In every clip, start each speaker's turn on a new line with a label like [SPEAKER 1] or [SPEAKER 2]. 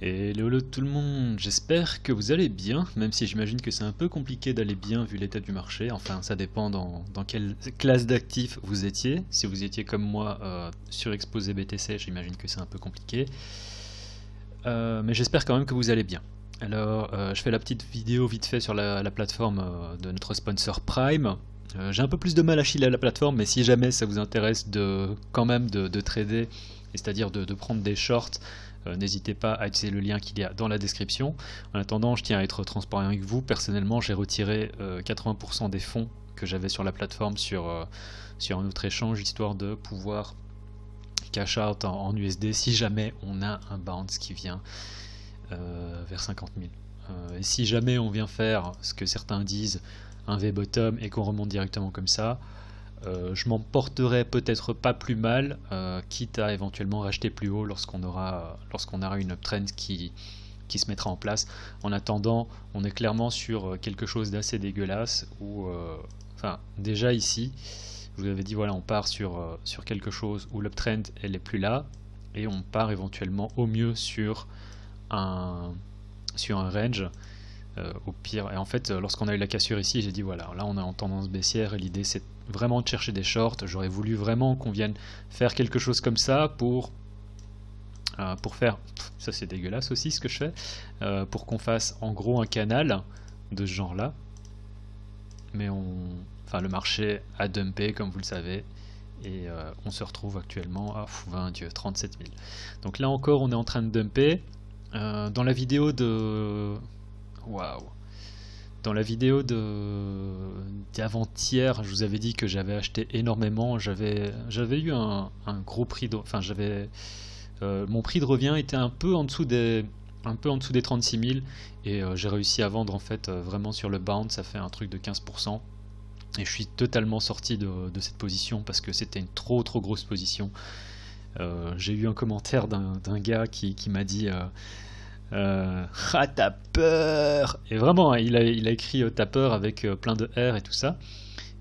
[SPEAKER 1] Et hello tout le monde, j'espère que vous allez bien, même si j'imagine que c'est un peu compliqué d'aller bien vu l'état du marché. Enfin, ça dépend dans quelle classe d'actifs vous étiez. Si vous étiez comme moi surexposé BTC, j'imagine que c'est un peu compliqué. Mais j'espère quand même que vous allez bien. Alors, je fais la petite vidéo vite fait sur la plateforme de notre sponsor Prime. J'ai un peu plus de mal à chiller à la plateforme, mais si jamais ça vous intéresse quand même de trader, c'est-à-dire de prendre des shorts, n'hésitez pas à utiliser le lien qu'il y a dans la description. En attendant, je tiens à être transparent avec vous. Personnellement, j'ai retiré 80% des fonds que j'avais sur la plateforme sur un autre échange, histoire de pouvoir cash out en USD si jamais on a un bounce qui vient vers 50 000. Et si jamais on vient faire ce que certains disent, un V-bottom et qu'on remonte directement comme ça, je m'en porterai peut-être pas plus mal, quitte à éventuellement racheter plus haut lorsqu'on aura une uptrend qui se mettra en place. En attendant, on est clairement sur quelque chose d'assez dégueulasse où, enfin, déjà ici, je vous avais dit voilà, on part sur quelque chose où l'uptrend elle est plus là, et on part éventuellement au mieux sur un range. Au pire, et en fait lorsqu'on a eu la cassure ici, j'ai dit voilà, là on est en tendance baissière et l'idée c'est vraiment de chercher des shorts. J'aurais voulu vraiment qu'on vienne faire quelque chose comme ça pour faire, ça c'est dégueulasse aussi ce que je fais, pour qu'on fasse en gros un canal de ce genre là, mais enfin le marché a dumpé comme vous le savez, et on se retrouve actuellement à 20 Dieu, 37 000. Donc là encore on est en train de dumper. Dans la vidéo de waouh, dans la vidéo d'avant-hier, je vous avais dit que j'avais acheté énormément. J'avais eu un gros prix enfin mon prix de revient était un peu en dessous des 36 000, et j'ai réussi à vendre en fait vraiment sur le bounce. Ça fait un truc de 15%, et je suis totalement sorti de cette position parce que c'était une trop grosse position. J'ai eu un commentaire d'un gars qui m'a dit ah t'as peur, et vraiment hein, il a écrit t'as peur avec plein de R et tout ça,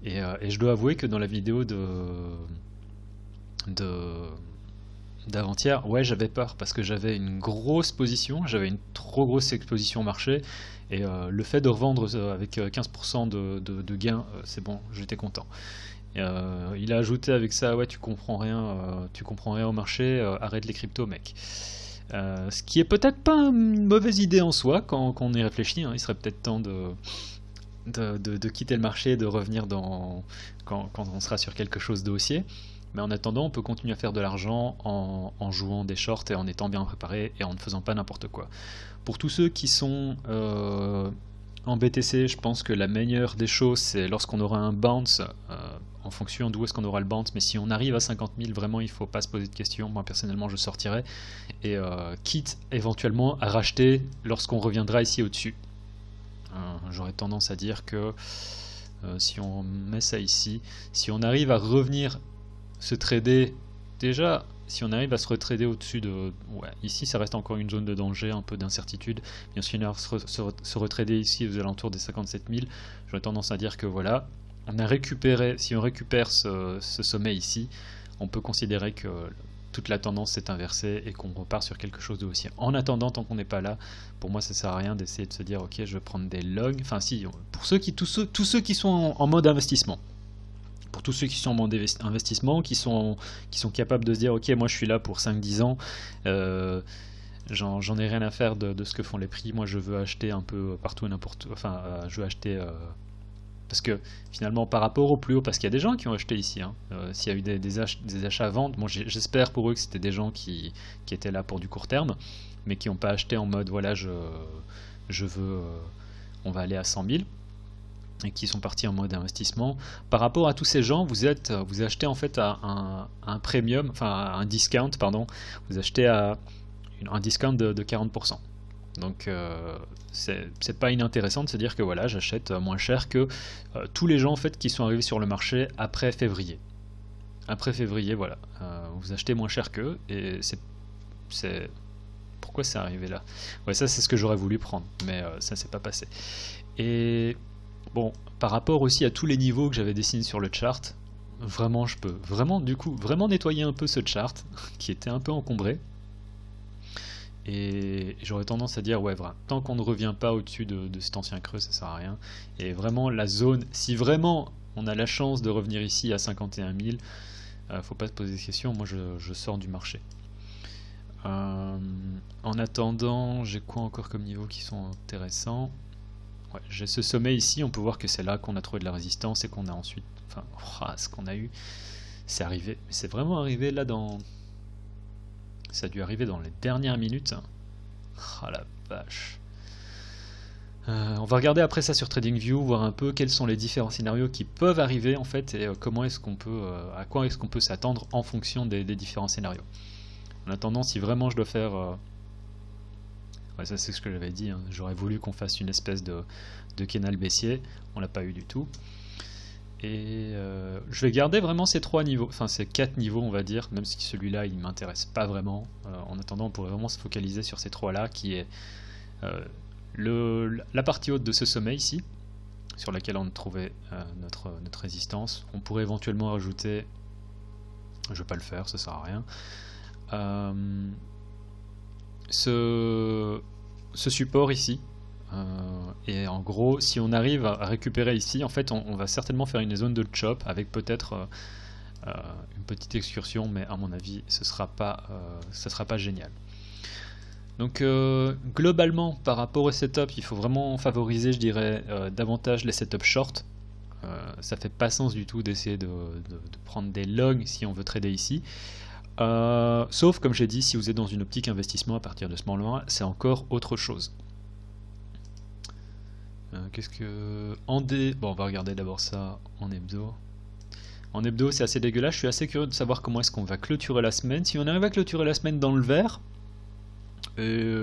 [SPEAKER 1] et je dois avouer que dans la vidéo d'avant-hier, ouais, j'avais peur parce que j'avais une grosse position, j'avais une trop grosse exposition au marché, et le fait de revendre avec 15% de gain, c'est bon, j'étais content. Il a ajouté avec ça ouais, tu comprends rien au marché, arrête les cryptos mec. Ce qui est peut-être pas une mauvaise idée en soi quand on y réfléchit, hein. Il serait peut-être temps de quitter le marché et de revenir quand on sera sur quelque chose de haussier. Mais en attendant, on peut continuer à faire de l'argent en jouant des shorts et en étant bien préparé et en ne faisant pas n'importe quoi. Pour tous ceux qui sont en BTC, je pense que la meilleure des choses, c'est lorsqu'on aura un bounce, en fonction d'où est-ce qu'on aura le bounce, mais si on arrive à 50 000, vraiment il ne faut pas se poser de questions. Moi personnellement je sortirai, et quitte éventuellement à racheter lorsqu'on reviendra ici au-dessus. J'aurais tendance à dire que si on met ça ici, si on arrive à revenir se trader, déjà si on arrive à se retrader au-dessus de... Ouais, ici ça reste encore une zone de danger, un peu d'incertitude. Bien sûr, si on arrive à se retrader ici aux alentours des 57 000, j'aurais tendance à dire que voilà, on a récupéré, si on récupère ce sommet ici, on peut considérer que toute la tendance s'est inversée et qu'on repart sur quelque chose de haussier. En attendant, tant qu'on n'est pas là, pour moi ça sert à rien d'essayer de se dire ok je vais prendre des logs, enfin si, pour tous ceux qui sont en mode investissement. Pour tous ceux qui sont en mode investissement, qui sont capables de se dire ok moi je suis là pour 5-10 ans, j'en ai rien à faire de ce que font les prix, moi je veux acheter un peu partout et n'importe où, enfin je veux acheter parce que finalement par rapport au plus haut, parce qu'il y a des gens qui ont acheté ici, hein, s'il y a eu des achats à vendre, bon, j'espère pour eux que c'était des gens qui étaient là pour du court terme, mais qui n'ont pas acheté en mode voilà je veux, on va aller à 100 000, et qui sont partis en mode investissement. Par rapport à tous ces gens, vous achetez en fait à un premium, enfin à un discount, pardon, vous achetez à un discount de 40%. Donc c'est pas inintéressant de se dire que voilà, j'achète moins cher que tous les gens en fait qui sont arrivés sur le marché après février. Après février, voilà, vous achetez moins cher qu'eux, et c'est pourquoi c'est arrivé là. Ouais, ça c'est ce que j'aurais voulu prendre, mais ça s'est pas passé. Et bon, par rapport aussi à tous les niveaux que j'avais dessinés sur le chart, vraiment je peux vraiment nettoyer un peu ce chart qui était un peu encombré. Et j'aurais tendance à dire, ouais, voilà, tant qu'on ne revient pas au-dessus de cet ancien creux, ça sert à rien. Et vraiment, la zone, si vraiment on a la chance de revenir ici à 51 000, faut pas se poser des questions, moi je sors du marché. En attendant, j'ai quoi encore comme niveau qui sont intéressants? Ouais, j'ai ce sommet ici, on peut voir que c'est là qu'on a trouvé de la résistance et qu'on a ensuite... Enfin, ce qu'on a eu, c'est arrivé. C'est vraiment arrivé là dans... Ça a dû arriver dans les dernières minutes. Ah la vache. On va regarder après ça sur TradingView, voir un peu quels sont les différents scénarios qui peuvent arriver en fait et comment est-ce qu'on peut, à quoi est-ce qu'on peut s'attendre en fonction des différents scénarios. En attendant, si vraiment je dois faire, ouais, ça c'est ce que j'avais dit, hein. J'aurais voulu qu'on fasse une espèce de canal baissier, on l'a pas eu du tout. Et je vais garder vraiment ces 3 niveaux, enfin ces 4 niveaux on va dire, même si celui-là il m'intéresse pas vraiment. En attendant, on pourrait vraiment se focaliser sur ces 3 là qui est la partie haute de ce sommet ici, sur laquelle on trouvait notre résistance. On pourrait éventuellement rajouter, je vais pas le faire, ça sert à rien, ce support ici. Et en gros, si on arrive à récupérer ici, en fait, on va certainement faire une zone de chop avec peut-être une petite excursion, mais à mon avis, ce sera pas génial. Donc, globalement, par rapport au setup, il faut vraiment favoriser, je dirais, davantage les setups short. Ça fait pas sens du tout d'essayer de prendre des longs si on veut trader ici. Sauf, comme j'ai dit, si vous êtes dans une optique investissement à partir de ce moment-là, c'est encore autre chose. Qu'est-ce que... Bon, on va regarder d'abord ça en hebdo. En hebdo, c'est assez dégueulasse. Je suis assez curieux de savoir comment est-ce qu'on va clôturer la semaine. Si on arrive à clôturer la semaine dans le vert,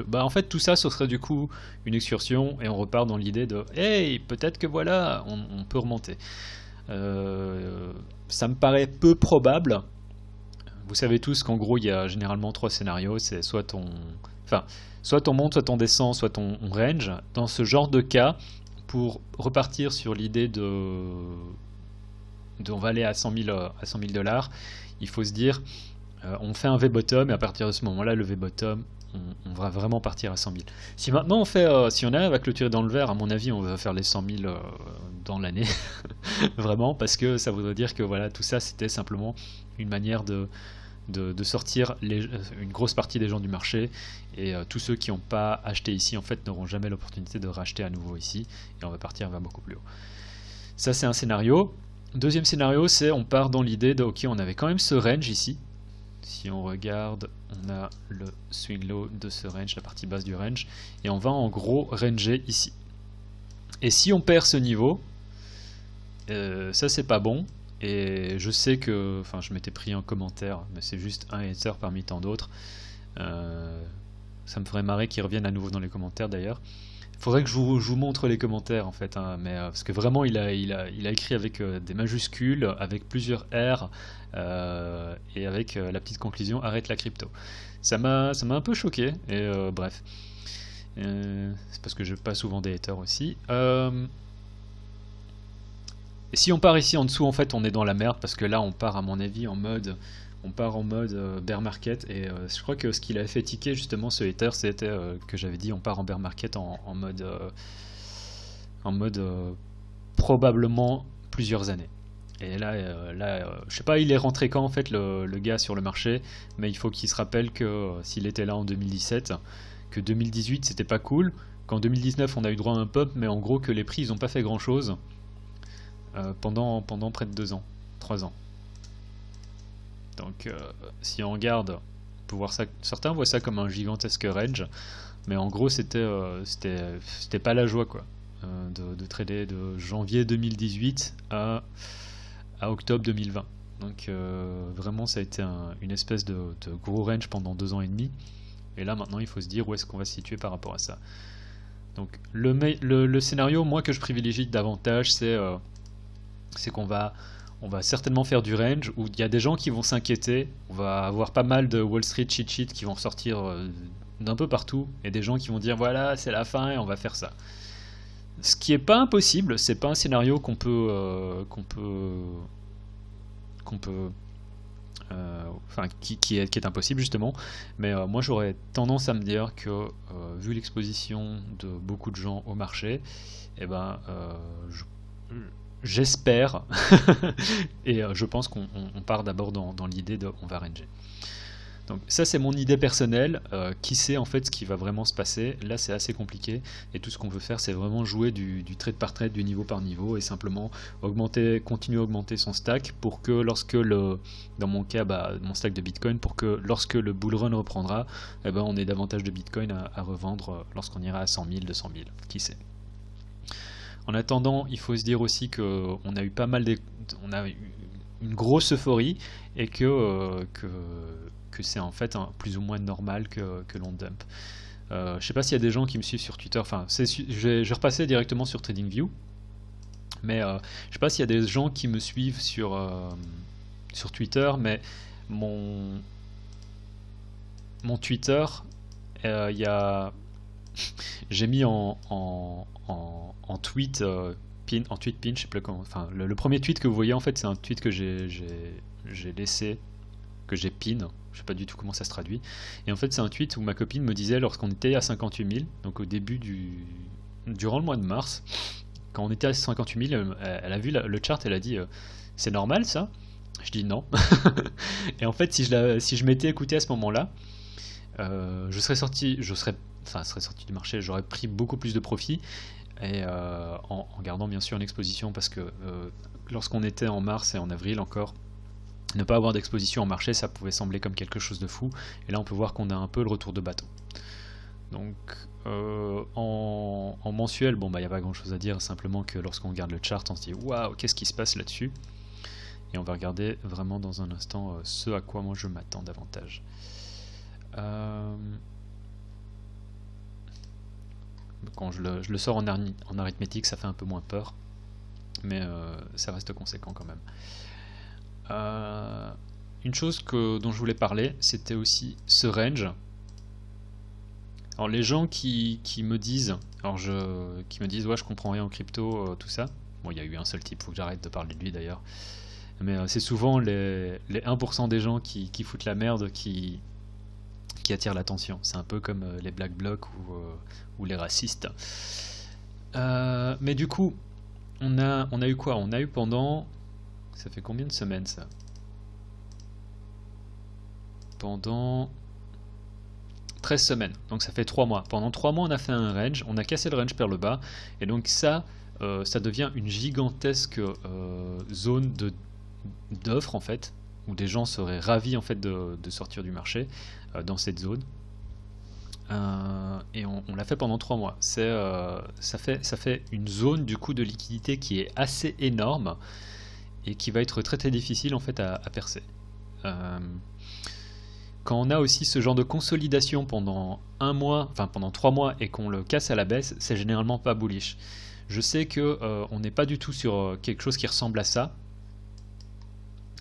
[SPEAKER 1] bah en fait tout ça, ce serait du coup une excursion et on repart dans l'idée de hey, peut-être que voilà, on peut remonter. Ça me paraît peu probable. Vous savez tous qu'en gros il y a généralement 3 scénarios. C'est soit on monte, soit on descend, soit on range. Dans ce genre de cas, pour repartir sur l'idée on va aller à 100 000 $, il faut se dire on fait un V-bottom et à partir de ce moment-là, le V-bottom, on va vraiment partir à 100 000. Si maintenant on fait, si on arrive à clôturer dans le vert, à mon avis, on va faire les 100 000 dans l'année, vraiment, parce que ça voudrait dire que voilà, tout ça, c'était simplement une manière de sortir une grosse partie des gens du marché, et tous ceux qui n'ont pas acheté ici en fait n'auront jamais l'opportunité de racheter à nouveau ici, et on va partir vers beaucoup plus haut. Ça c'est un scénario. Deuxième scénario, c'est on part dans l'idée de ok, on avait quand même ce range ici. Si on regarde, on a le swing low de ce range, la partie basse du range, et on va en gros ranger ici. Et si on perd ce niveau, ça c'est pas bon. Et je sais que, enfin je m'étais pris en commentaire, mais c'est juste un hater parmi tant d'autres. Ça me ferait marrer qu'ils reviennent à nouveau dans les commentaires d'ailleurs. Il faudrait que je vous montre les commentaires en fait, hein, mais, parce que vraiment il a écrit avec des majuscules, avec plusieurs R, et avec la petite conclusion arrête la crypto. Ça m'a un peu choqué, et bref. C'est parce que je pas souvent des haters aussi. Et si on part ici en dessous, en fait, on est dans la merde parce que là, on part à mon avis en mode bear market. Et je crois que ce qu'il avait fait ticker justement ce hater, c'était que j'avais dit on part en bear market en mode probablement plusieurs années. Et là, je sais pas, il est rentré quand en fait le gars sur le marché, mais il faut qu'il se rappelle que s'il était là en 2017, que 2018 c'était pas cool, qu'en 2019 on a eu droit à un pump, mais en gros que les prix ils ont pas fait grand chose. Pendant près de 2 ans, 3 ans. Donc si on regarde, on peut voir ça, certains voient ça comme un gigantesque range, mais en gros c'était pas la joie quoi, de trader de janvier 2018 à octobre 2020. Donc vraiment ça a été une espèce de gros range pendant 2 ans et demi, et là maintenant il faut se dire où est-ce qu'on va se situer par rapport à ça. Donc le scénario moi que je privilégie davantage, c'est qu'on va certainement faire du range où il y a des gens qui vont s'inquiéter, on va avoir pas mal de Wall Street cheat sheets qui vont sortir d'un peu partout, et des gens qui vont dire voilà c'est la fin et on va faire ça. Ce qui est pas impossible, c'est pas un scénario qu'on peut enfin qui est impossible justement, mais moi j'aurais tendance à me dire que vu l'exposition de beaucoup de gens au marché, eh ben, j'espère, et je pense qu'on part d'abord dans l'idée de on va ranger. Donc ça c'est mon idée personnelle, qui sait en fait ce qui va vraiment se passer. Là c'est assez compliqué et tout ce qu'on veut faire c'est vraiment jouer du trade par trade, du niveau par niveau et simplement continuer à augmenter son stack pour que dans mon cas mon stack de Bitcoin, pour que lorsque le bull run reprendra, eh ben, on ait davantage de Bitcoin à revendre lorsqu'on ira à 100 000, 200 000, qui sait. En attendant, il faut se dire aussi qu'on a eu on a eu une grosse euphorie et que c'est en fait plus ou moins normal que l'on dump. Je sais pas s'il y a des gens qui me suivent sur Twitter, enfin je vais repasser directement sur TradingView, mais je sais pas s'il y a des gens qui me suivent sur Twitter, mais mon Twitter, il y a j'ai mis en tweet pin, je sais plus comment, enfin le premier tweet que vous voyez en fait c'est un tweet que j'ai laissé, que j'ai pin, je sais pas du tout comment ça se traduit, et en fait c'est un tweet où ma copine me disait lorsqu'on était à 58 000, donc au début durant le mois de mars, quand on était à 58 000, elle a vu le chart, elle a dit c'est normal ça? Je dis non. Et en fait si je m'étais écouté à ce moment-là, je serais sorti du marché, j'aurais pris beaucoup plus de profit, et en gardant bien sûr une exposition, parce que lorsqu'on était en mars et en avril encore, ne pas avoir d'exposition en marché, ça pouvait sembler comme quelque chose de fou, et là on peut voir qu'on a un peu le retour de bâton. Donc en mensuel, bon bah il n'y a pas grand chose à dire, simplement que lorsqu'on regarde le chart, on se dit waouh, qu'est-ce qui se passe là-dessus, et on va regarder vraiment dans un instant ce à quoi moi je m'attends davantage. Quand je le sors en arithmétique, ça fait un peu moins peur, mais ça reste conséquent quand même. Une chose dont je voulais parler, c'était aussi ce range. Alors les gens qui me disent, ouais je comprends rien en crypto, tout ça. Bon, il y a eu un seul type, faut que j'arrête de parler de lui d'ailleurs. Mais c'est souvent les 1% des gens qui foutent la merde qui attirent l'attention. C'est un peu comme les black blocs ou les racistes. Mais du coup, on a eu quoi? On a eu pendant... Ça fait combien de semaines ça? Pendant 13 semaines, donc ça fait 3 mois. Pendant 3 mois on a fait un range, on a cassé le range par le bas, et donc ça devient une gigantesque zone d'offres en fait, où des gens seraient ravis en fait de sortir du marché dans cette zone. Et on l'a fait pendant 3 mois. Ça fait une zone du coup de liquidité qui est assez énorme et qui va être très très difficile en fait à percer. Quand on a aussi ce genre de consolidation pendant 1 mois, enfin pendant 3 mois, et qu'on le casse à la baisse, c'est généralement pas bullish. Je sais que on n'est pas du tout sur quelque chose qui ressemble à ça,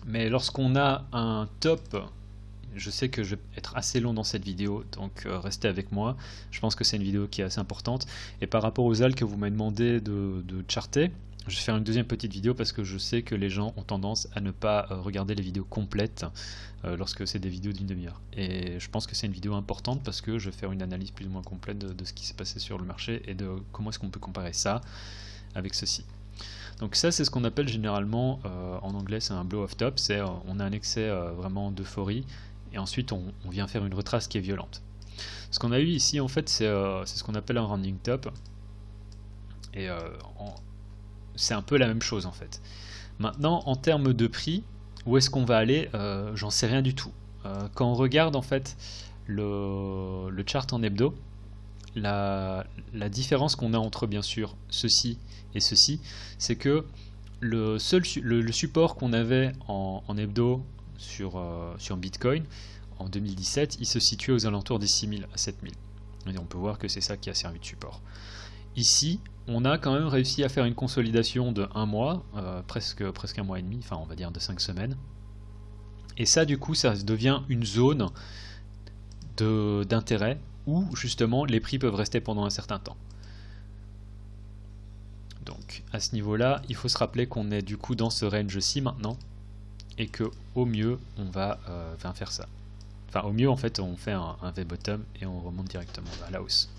[SPEAKER 1] mais lorsqu'on a un top, je sais que je vais être assez long dans cette vidéo, donc restez avec moi. Je pense que c'est une vidéo qui est assez importante. Et par rapport aux AL que vous m'avez demandé de charter, je vais faire une deuxième petite vidéo parce que je sais que les gens ont tendance à ne pas regarder les vidéos complètes lorsque c'est des vidéos d'une demi-heure. Et je pense que c'est une vidéo importante parce que je vais faire une analyse plus ou moins complète de ce qui s'est passé sur le marché et de comment est-ce qu'on peut comparer ça avec ceci. Donc ça c'est ce qu'on appelle généralement, en anglais c'est un blow off top, c'est on a un excès vraiment d'euphorie et ensuite on vient faire une retrace qui est violente. Ce qu'on a eu ici en fait c'est ce qu'on appelle un rounding top, et c'est un peu la même chose en fait. Maintenant en termes de prix, où est-ce qu'on va aller, j'en sais rien du tout. Quand on regarde en fait le chart en hebdo, la différence qu'on a entre bien sûr ceci et ceci, c'est que le support qu'on avait en hebdo sur Bitcoin en 2017, il se situait aux alentours des 6000 à 7000. Et on peut voir que c'est ça qui a servi de support. Ici, on a quand même réussi à faire une consolidation de 1 mois, presque 1 mois et demi, enfin on va dire de 5 semaines. Et ça du coup, ça devient une zone d'intérêt où justement les prix peuvent rester pendant un certain temps. Donc à ce niveau-là, il faut se rappeler qu'on est du coup dans ce range-ci maintenant, et que au mieux on va faire ça. Enfin au mieux en fait on fait un V-bottom et on remonte directement à la hausse.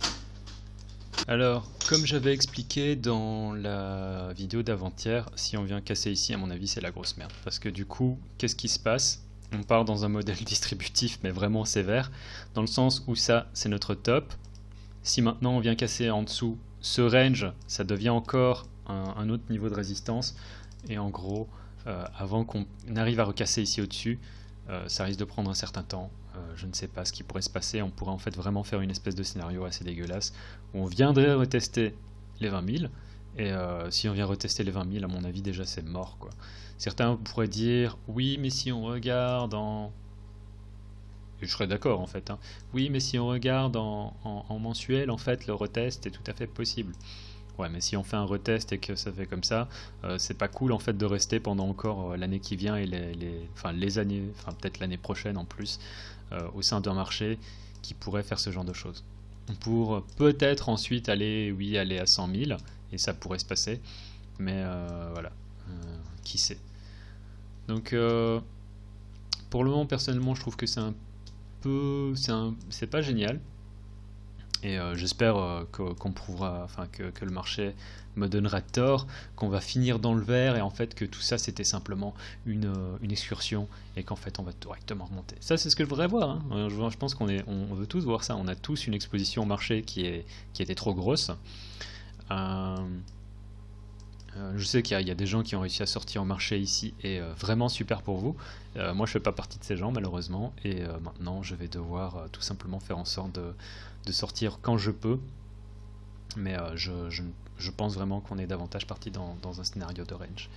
[SPEAKER 1] Alors comme j'avais expliqué dans la vidéo d'avant-hier, si on vient casser ici, à mon avis c'est la grosse merde, parce que du coup qu'est-ce qui se passe? On part dans un modèle distributif mais vraiment sévère, dans le sens où ça c'est notre top. Si maintenant on vient casser en dessous, ce range ça devient encore un autre niveau de résistance, et en gros avant qu'on arrive à recasser ici au-dessus, ça risque de prendre un certain temps. Je ne sais pas ce qui pourrait se passer. On pourrait en fait vraiment faire une espèce de scénario assez dégueulasse où on viendrait retester les 20 000, et si on vient retester les 20 000, à mon avis déjà c'est mort quoi. Certains pourraient dire oui mais si on regarde en... Et je serais d'accord en fait, hein. Oui mais si on regarde en mensuel, en fait le retest est tout à fait possible. Ouais, mais si on fait un retest et que ça fait comme ça, c'est pas cool en fait de rester pendant encore l'année qui vient et les années, enfin peut-être l'année prochaine en plus, au sein d'un marché qui pourrait faire ce genre de choses. Pour peut-être ensuite aller, oui, aller à 100 000, et ça pourrait se passer, mais voilà, qui sait. Donc pour le moment personnellement je trouve que c'est un peu, c'est pas génial. Et j'espère qu'on prouvera, enfin que le marché me donnera tort, qu'on va finir dans le vert et en fait que tout ça c'était simplement une excursion et qu'en fait on va directement remonter. Ça c'est ce que je voudrais voir, hein. Je pense on veut tous voir ça. On a tous une exposition au marché qui était trop grosse. Je sais qu'il y a des gens qui ont réussi à sortir au marché ici et vraiment super pour vous. Moi je fais pas partie de ces gens malheureusement, et maintenant je vais devoir tout simplement faire en sorte de sortir quand je peux. Mais je pense vraiment qu'on est davantage parti dans un scénario de range.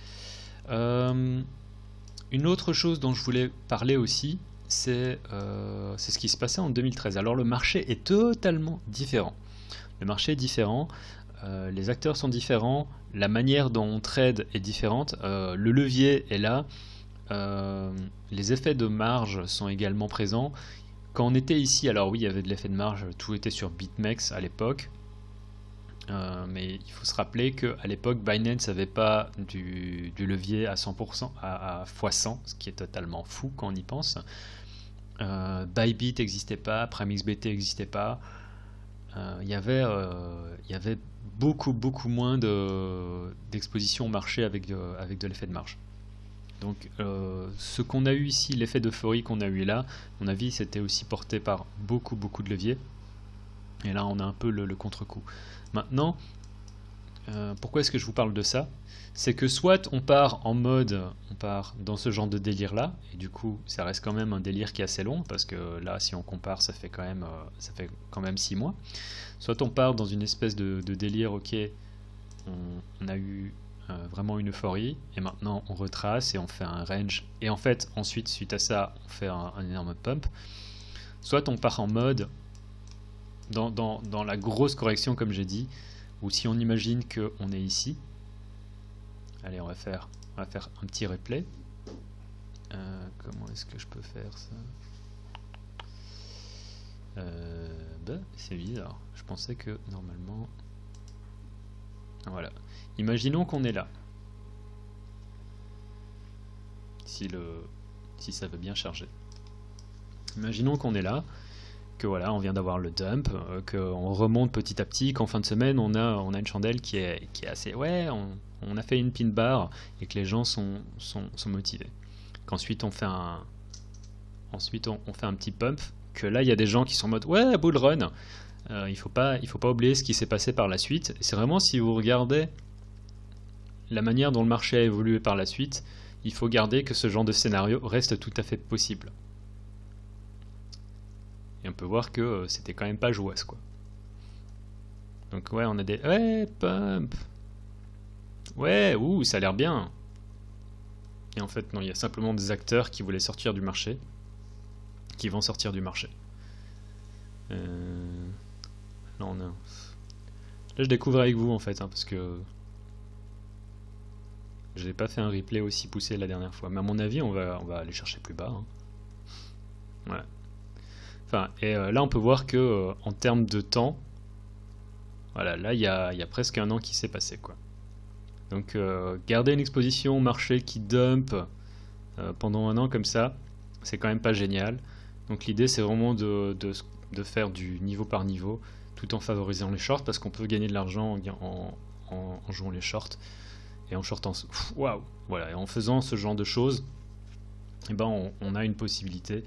[SPEAKER 1] Une autre chose dont je voulais parler aussi, c'est ce qui se passait en 2013. Alors le marché est totalement différent. Le marché est différent. Les acteurs sont différents, la manière dont on trade est différente, le levier est là, les effets de marge sont également présents. Quand on était ici, alors oui, il y avait de l'effet de marge, tout était sur BitMEX à l'époque, mais il faut se rappeler qu'à l'époque, Binance n'avait pas du levier à 100%, à x100, ce qui est totalement fou quand on y pense. Bybit n'existait pas, PrimeXBT n'existait pas. Il y avait beaucoup moins d'exposition au marché avec de l'effet de marge. Donc ce qu'on a eu ici, l'effet d'euphorie qu'on a eu là, à mon avis c'était aussi porté par beaucoup de leviers, et là on a un peu le contre-coup. Maintenant, pourquoi est-ce que je vous parle de ça? C'est que soit on part dans ce genre de délire là, et du coup ça reste quand même un délire qui est assez long, parce que là si on compare ça fait quand même 6 mois. Soit on part dans une espèce de délire, ok, on a eu vraiment une euphorie, et maintenant on retrace et on fait un range, et en fait ensuite suite à ça on fait un énorme pump. Soit on part en mode dans la grosse correction comme j'ai dit, ou si on imagine qu'on est ici. Allez, on va faire un petit replay. Comment est-ce que je peux faire ça? C'est bizarre. Je pensais que normalement... Voilà. Imaginons qu'on est là. Si ça veut bien charger. Imaginons qu'on est là, que voilà, on vient d'avoir le dump, qu'on remonte petit à petit, qu'en fin de semaine on a une chandelle qui est assez... Ouais, on a fait une pin bar et que les gens sont motivés. Qu'ensuite on fait un petit pump, que là il y a des gens qui sont en mode ouais, bull run. Il faut pas oublier ce qui s'est passé par la suite. C'est vraiment, si vous regardez la manière dont le marché a évolué par la suite, il faut garder que ce genre de scénario reste tout à fait possible. Et on peut voir que c'était quand même pas jouasse quoi. Donc ouais, on a des ouais, pump. Ouais, ouh, ça a l'air bien. Et en fait non, il y a simplement des acteurs qui voulaient sortir du marché, qui vont sortir du marché. Là on a... Là je découvre avec vous en fait, hein, parce que je n'ai pas fait un replay aussi poussé la dernière fois. Mais à mon avis on va aller chercher plus bas, hein. Ouais. Enfin, et là on peut voir que en termes de temps, voilà, là il y a presque un an qui s'est passé quoi. Donc garder une exposition au marché qui dump pendant un an comme ça, c'est quand même pas génial. Donc l'idée c'est vraiment de faire du niveau par niveau, tout en favorisant les shorts, parce qu'on peut gagner de l'argent en jouant les shorts, et en shortant... Waouh! Voilà, et en faisant ce genre de choses, eh ben on a une possibilité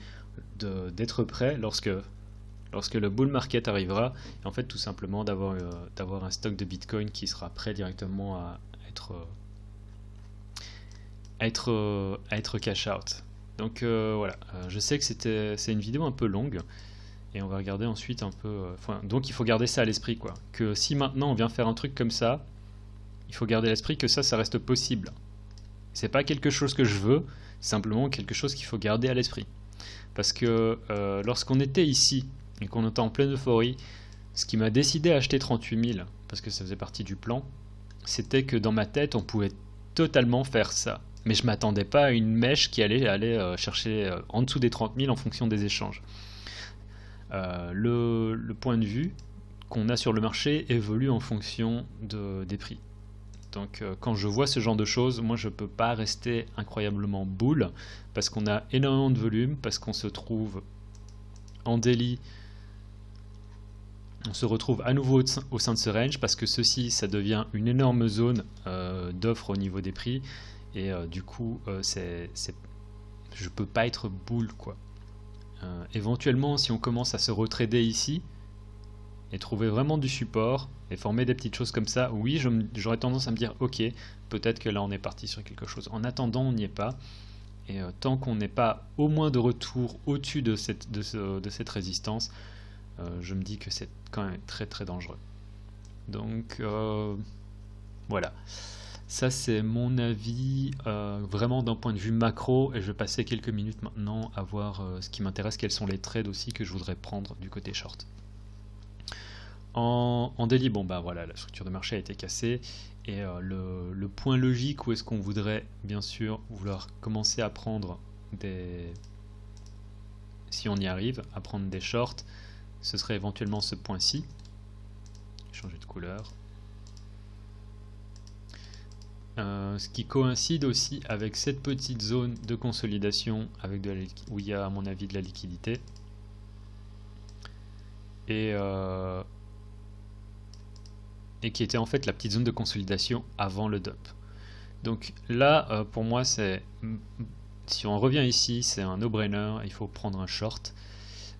[SPEAKER 1] d'être prêt lorsque le bull market arrivera, et en fait tout simplement d'avoir un stock de Bitcoin qui sera prêt directement à être cash out. Donc voilà, je sais que c'est une vidéo un peu longue, et on va regarder ensuite un peu... donc il faut garder ça à l'esprit, quoi. Que si maintenant on vient faire un truc comme ça, il faut garder à l'esprit que ça reste possible. C'est pas quelque chose que je veux, c'est simplement quelque chose qu'il faut garder à l'esprit. Parce que lorsqu'on était ici, et qu'on était en pleine euphorie, ce qui m'a décidé à acheter 38 000, parce que ça faisait partie du plan, c'était que dans ma tête, on pouvait totalement faire ça. Mais je m'attendais pas à une mèche qui allait chercher en dessous des 30 000 en fonction des échanges. Le point de vue qu'on a sur le marché évolue en fonction des prix. Donc quand je vois ce genre de choses, moi je peux pas rester incroyablement bull, parce qu'on a énormément de volume, parce qu'on se trouve en daily, on se retrouve à nouveau au sein de ce range, parce que ceci, ça devient une énorme zone d'offres au niveau des prix, et du coup, je peux pas être bull, quoi. Éventuellement, si on commence à se retrader ici, et trouver vraiment du support, et former des petites choses comme ça, oui, j'aurais tendance à me dire, ok, peut-être que là on est parti sur quelque chose. En attendant, on n'y est pas, et tant qu'on n'est pas au moins de retour au-dessus de cette résistance, je me dis que c'est quand même très très dangereux. Donc voilà, ça c'est mon avis vraiment d'un point de vue macro, et je vais passer quelques minutes maintenant à voir ce qui m'intéresse, quels sont les trades aussi que je voudrais prendre du côté short. En daily, bon bah voilà, la structure de marché a été cassée, et le point logique où est-ce qu'on voudrait bien sûr vouloir commencer à prendre si on y arrive, à prendre des shorts, ce serait éventuellement ce point-ci. Changer de couleur. Ce qui coïncide aussi avec cette petite zone de consolidation où il y a à mon avis de la liquidité. Et qui était en fait la petite zone de consolidation avant le dump. Donc là, pour moi, si on revient ici, c'est un no-brainer, il faut prendre un short.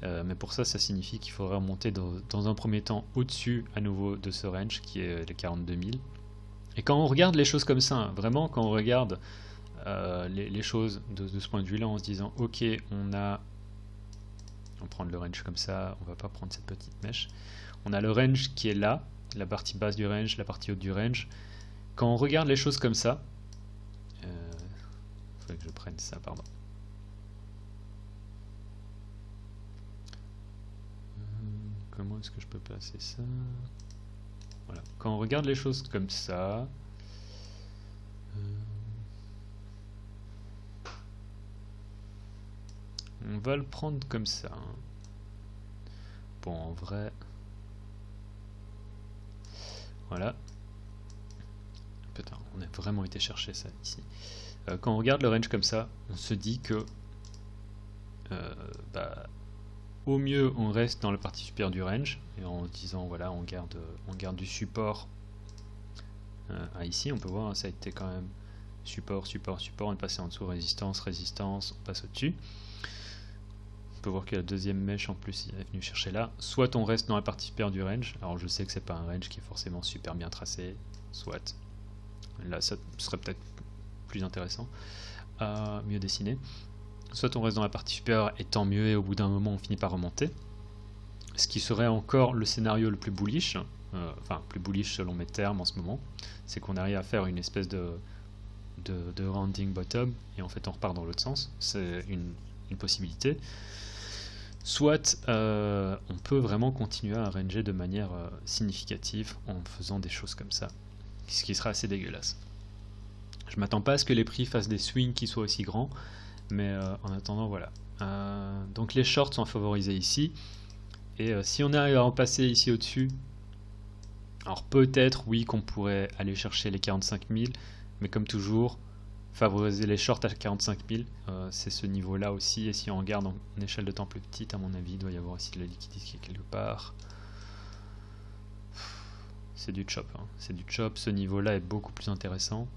[SPEAKER 1] Mais pour ça signifie qu'il faudrait remonter dans un premier temps au-dessus à nouveau de ce range qui est les 42 000. Et quand on regarde les choses comme ça, hein, vraiment quand on regarde les choses de ce point de vue-là, en se disant ok, on va prendre le range comme ça, on va pas prendre cette petite mèche. On a le range qui est là, la partie basse du range, la partie haute du range. Quand on regarde les choses comme ça, il faudrait que je prenne ça, pardon. Comment est-ce que je peux placer ça? Voilà. Quand on regarde les choses comme ça, on va le prendre comme ça. Bon, en vrai, voilà. Putain, on a vraiment été chercher ça ici. Quand on regarde le range comme ça, on se dit que au mieux on reste dans la partie supérieure du range, et en disant voilà, on garde du support ici. On peut voir, ça a été quand même support, support, support, on est passé en dessous, résistance, résistance, on passe au-dessus. On peut voir que la deuxième mèche en plus il est venu chercher là. Soit on reste dans la partie supérieure du range, alors je sais que c'est pas un range qui est forcément super bien tracé, soit là ça serait peut-être plus intéressant, mieux dessiné. Soit on reste dans la partie supérieure, et tant mieux, et au bout d'un moment on finit par remonter. Ce qui serait encore le scénario le plus bullish, enfin plus bullish selon mes termes en ce moment, c'est qu'on arrive à faire une espèce de rounding bottom, et en fait on repart dans l'autre sens. C'est une possibilité. Soit on peut vraiment continuer à ranger de manière significative en faisant des choses comme ça, ce qui sera assez dégueulasse. Je m'attends pas à ce que les prix fassent des swings qui soient aussi grands, mais en attendant, voilà. Donc les shorts sont favorisés ici, et si on arrive à en passer ici au-dessus, alors peut-être oui qu'on pourrait aller chercher les 45 000, mais comme toujours, favoriser les shorts à 45 000, c'est ce niveau-là aussi. Et si on regarde en échelle de temps plus petite, à mon avis, il doit y avoir aussi de la liquidité quelque part. C'est du chop, hein. C'est du chop. Ce niveau-là est beaucoup plus intéressant.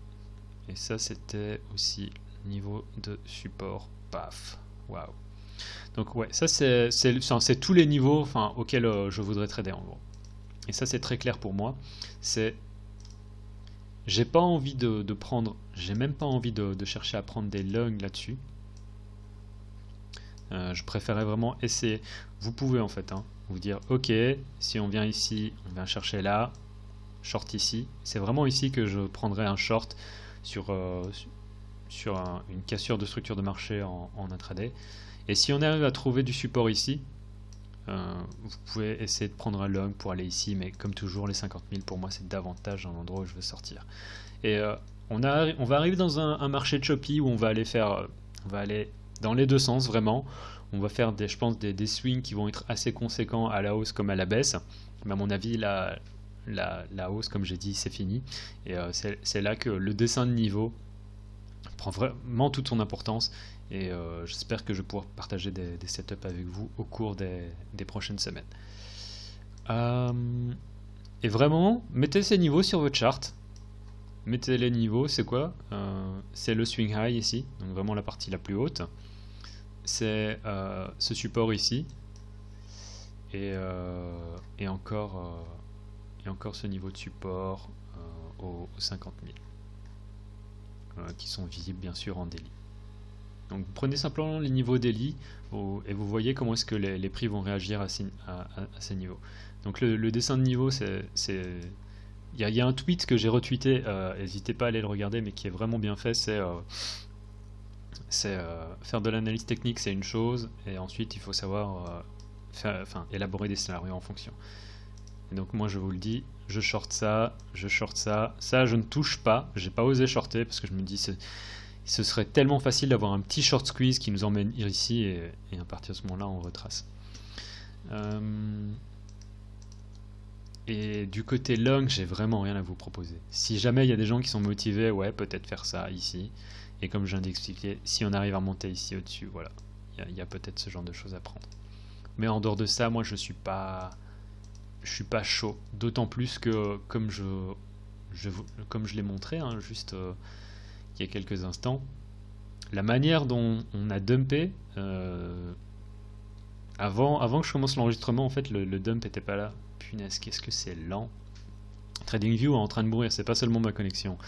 [SPEAKER 1] Et ça, c'était aussi niveau de support. Paf. Waouh. Donc ouais, ça c'est tous les niveaux, enfin, auxquels je voudrais trader en gros. Et ça c'est très clair pour moi. C'est, j'ai pas envie de prendre, j'ai même pas envie de chercher à prendre des longs là-dessus. Je préférais vraiment essayer. Vous pouvez en fait, hein, vous dire ok, si on vient ici, on vient chercher là, short ici. C'est vraiment ici que je prendrai un short sur une cassure de structure de marché en intraday. Et si on arrive à trouver du support ici, vous pouvez essayer de prendre un long pour aller ici, mais comme toujours les 50 000 pour moi c'est davantage un endroit où je veux sortir. Et on va arriver dans un marché choppy où on va aller dans les deux sens vraiment. On va faire je pense des swings qui vont être assez conséquents à la hausse comme à la baisse. Mais à mon avis la hausse, comme j'ai dit, c'est fini. Et c'est là que le dessin de niveau prend vraiment toute son importance. Et j'espère que je vais pouvoir partager des setups avec vous au cours des prochaines semaines. Et vraiment, mettez ces niveaux sur votre chart. Mettez les niveaux, c'est quoi? C'est le swing high ici, donc vraiment la partie la plus haute. C'est ce support ici. Et encore ce niveau de support aux 50 000. Qui sont visibles bien sûr en daily. Donc prenez simplement les niveaux daily et vous voyez comment est-ce que les prix vont réagir à ces niveaux. Donc le dessin de niveau, il y a un tweet que j'ai retweeté, n'hésitez pas à aller le regarder, mais qui est vraiment bien fait. C'est faire de l'analyse technique, c'est une chose, et ensuite il faut savoir élaborer des scénarios en fonction. Et donc moi je vous le dis, je short ça, ça je ne touche pas, j'ai pas osé shorter parce que je me dis ce serait tellement facile d'avoir un petit short squeeze qui nous emmène ici et à partir de ce moment-là on retrace. Et du côté long, j'ai vraiment rien à vous proposer. Si jamais il y a des gens qui sont motivés, ouais, peut-être faire ça ici. Et comme je viens d'expliquer, si on arrive à monter ici au-dessus, voilà, il y a peut-être ce genre de choses à prendre. Mais en dehors de ça, moi je suis pas chaud. D'autant plus que comme je l'ai montré, hein, juste il y a quelques instants, la manière dont on a dumpé avant que je commence l'enregistrement, en fait le dump était pas là. Punaise, qu'est-ce que c'est lent. TradingView est en train de mourir, c'est pas seulement ma connexion.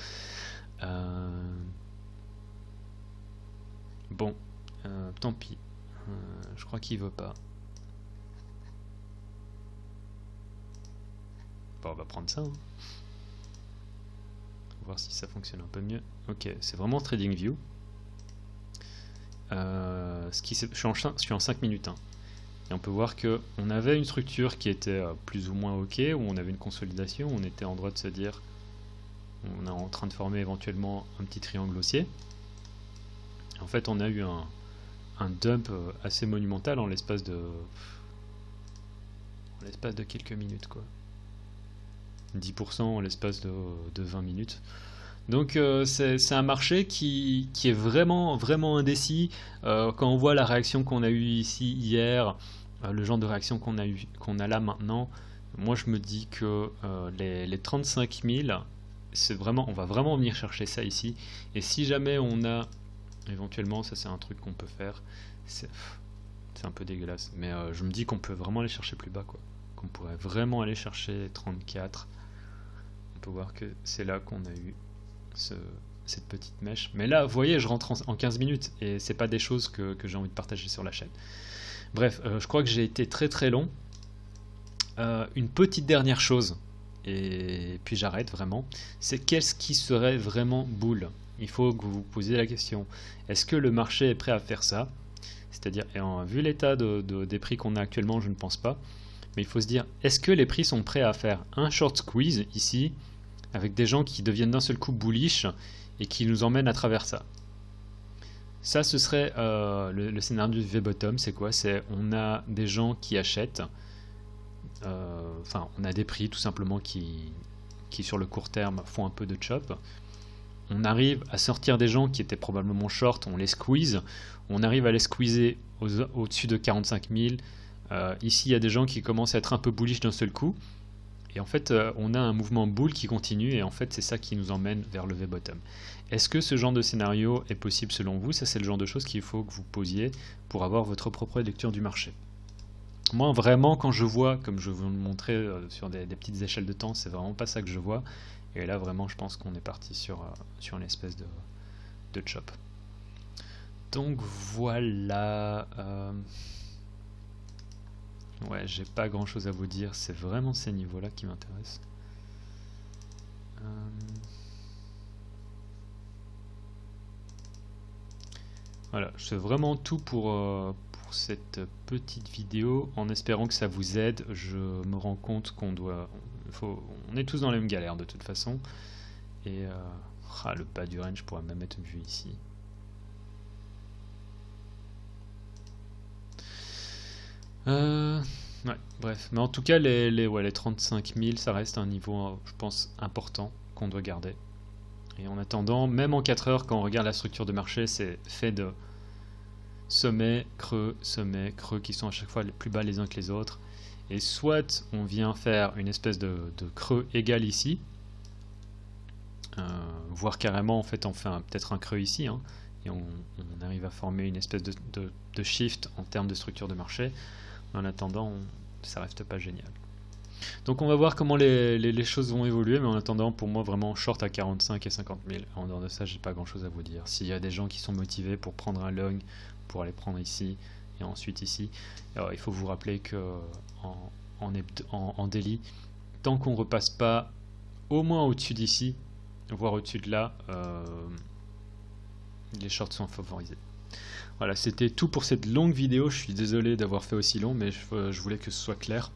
[SPEAKER 1] Bon, tant pis. Je crois qu'il veut pas. Bon, on va prendre ça. Hein. Voir si ça fonctionne un peu mieux. Ok, c'est vraiment TradingView. Je suis en 5 minutes. Hein. Et on peut voir qu'on avait une structure qui était plus ou moins ok, où on avait une consolidation, on était en droit de se dire, on est en train de former éventuellement un petit triangle haussier. En fait, on a eu un dump assez monumental en l'espace de quelques minutes, quoi. 10% en l'espace de 20 minutes. Donc c'est un marché qui est vraiment indécis. Quand on voit la réaction qu'on a eue ici hier, le genre de réaction qu'on a là maintenant, moi je me dis que les 35 000, on va vraiment venir chercher ça ici. Et si jamais on a éventuellement, ça c'est un truc qu'on peut faire, c'est un peu dégueulasse, mais je me dis qu'on peut vraiment aller chercher plus bas, quoi. Qu'on pourrait vraiment aller chercher 34. On peut voir que c'est là qu'on a eu cette petite mèche. Mais là, vous voyez, je rentre en 15 minutes et c'est pas des choses que j'ai envie de partager sur la chaîne. Bref, je crois que j'ai été très long. Une petite dernière chose, et puis j'arrête vraiment, c'est qu'est-ce qui serait vraiment bull? Il faut que vous vous posiez la question. Est-ce que le marché est prêt à faire ça? C'est-à-dire, vu l'état des prix qu'on a actuellement, je ne pense pas. Mais il faut se dire, est-ce que les prix sont prêts à faire un short squeeze ici, avec des gens qui deviennent d'un seul coup bullish et qui nous emmènent à travers ça? Ça, ce serait le scénario du V-bottom. C'est quoi? C'est on a des gens qui achètent, on a des prix tout simplement qui sur le court terme font un peu de chop. on arrive à sortir des gens qui étaient probablement short, on les squeeze, on arrive à les squeezer au-dessus de 45 000. Ici, il y a des gens qui commencent à être un peu bullish d'un seul coup. Et en fait, on a un mouvement bull qui continue, et en fait, c'est ça qui nous emmène vers le V-bottom. Est-ce que ce genre de scénario est possible selon vous? Ça, c'est le genre de choses qu'il faut que vous posiez pour avoir votre propre lecture du marché. Moi, vraiment, quand je vois, comme je vous le montrais sur des petites échelles de temps, c'est vraiment pas ça que je vois. Et là, vraiment, je pense qu'on est parti sur une espèce de chop. Donc voilà. Ouais, j'ai pas grand chose à vous dire, c'est vraiment ces niveaux-là qui m'intéressent. Voilà, je fais vraiment tout pour cette petite vidéo, en espérant que ça vous aide. Je me rends compte qu'on on est tous dans la même galère de toute façon. Et le bas du range, je pourrais même être vu ici. Ouais, bref, mais en tout cas les 35 000 ça reste un niveau je pense important qu'on doit garder. Et en attendant, même en 4 heures, quand on regarde la structure de marché, c'est fait de sommets, creux qui sont à chaque fois les plus bas les uns que les autres. Et soit on vient faire une espèce de creux égal ici, voire carrément en fait on fait peut-être un creux ici, hein, et on arrive à former une espèce de shift en termes de structure de marché. En attendant, ça reste pas génial. Donc on va voir comment les choses vont évoluer, mais en attendant, pour moi, vraiment short à 45 et 50 000. En dehors de ça, j'ai pas grand chose à vous dire. S'il y a des gens qui sont motivés pour prendre un long, pour aller prendre ici et ensuite ici, alors, il faut vous rappeler que en daily, tant qu'on repasse pas au moins au-dessus d'ici, voire au-dessus de là, les shorts sont favorisés. Voilà, c'était tout pour cette longue vidéo. Je suis désolé d'avoir fait aussi long, mais je voulais que ce soit clair.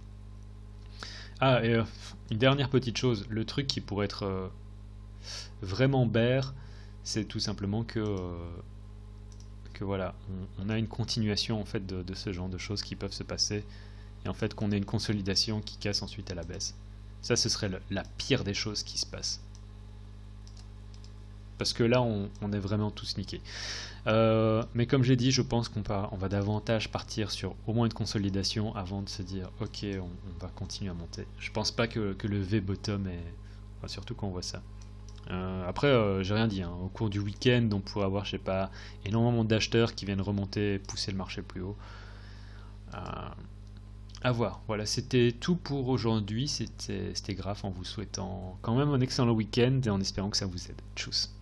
[SPEAKER 1] Ah, et une dernière petite chose, le truc qui pourrait être vraiment bear, c'est tout simplement que voilà, on a une continuation en fait de ce genre de choses qui peuvent se passer, et en fait qu'on ait une consolidation qui casse ensuite à la baisse. Ça, ce serait la pire des choses qui se passe. Parce que là, on est vraiment tous niqués. Mais comme j'ai dit, je pense qu'on va davantage partir sur au moins une consolidation avant de se dire ok, on va continuer à monter. Je pense pas que le V-bottom est... Enfin, surtout quand on voit ça. Après, j'ai rien dit, hein. Au cours du week-end, on pourrait avoir, je sais pas, énormément d'acheteurs qui viennent remonter et pousser le marché plus haut. À voir. Voilà, c'était tout pour aujourd'hui. C'était Graf en vous souhaitant quand même un excellent week-end et en espérant que ça vous aide. Tchuss.